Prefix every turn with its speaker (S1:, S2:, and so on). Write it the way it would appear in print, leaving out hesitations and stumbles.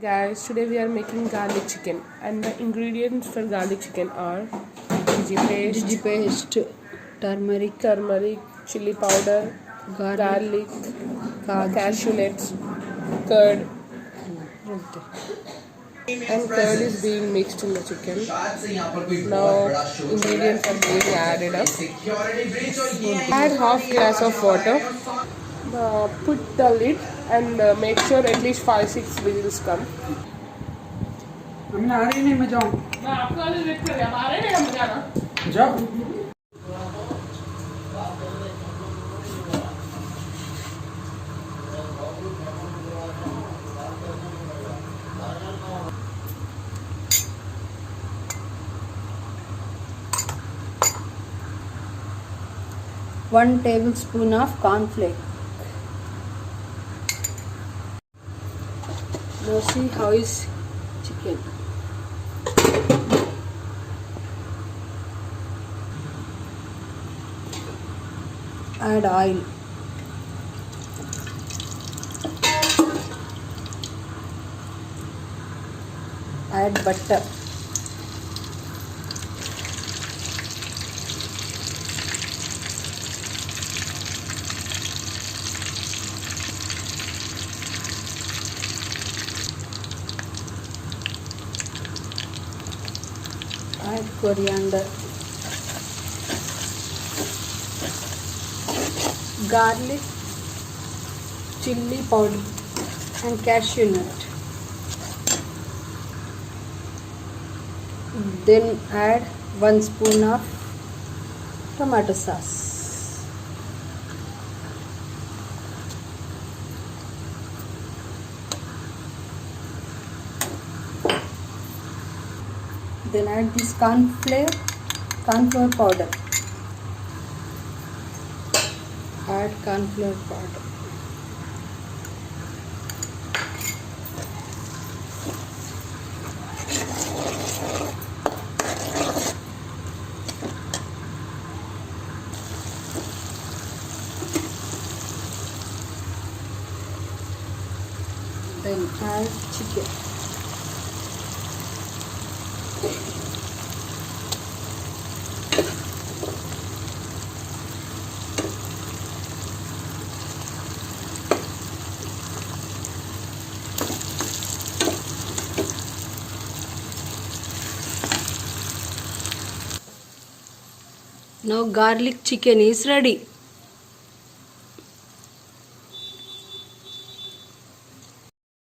S1: Guys, today we are making garlic chicken, and the ingredients for garlic chicken are ginger paste, turmeric, chili powder, garlic, cashew nuts, curd, and curd is being mixed in the chicken. Now ingredients are being added up. Add half glass of water. Put the lid and make sure at least 5-6 whistles come.
S2: हमने आ रही नहीं मैं जाऊँ
S1: मैं आपको वाले wait कर रहा हूँ आ रहे हैं हम जाना
S2: जाओ
S3: One tablespoon of cornflake. Now see how is chicken. Add oil. Add butter. Add coriander, garlic, chili powder and cashew nut. Then add 1 spoon of tomato sauce. Then add this cornflour powder. Add cornflour powder. Then add chicken. Now garlic chicken is ready.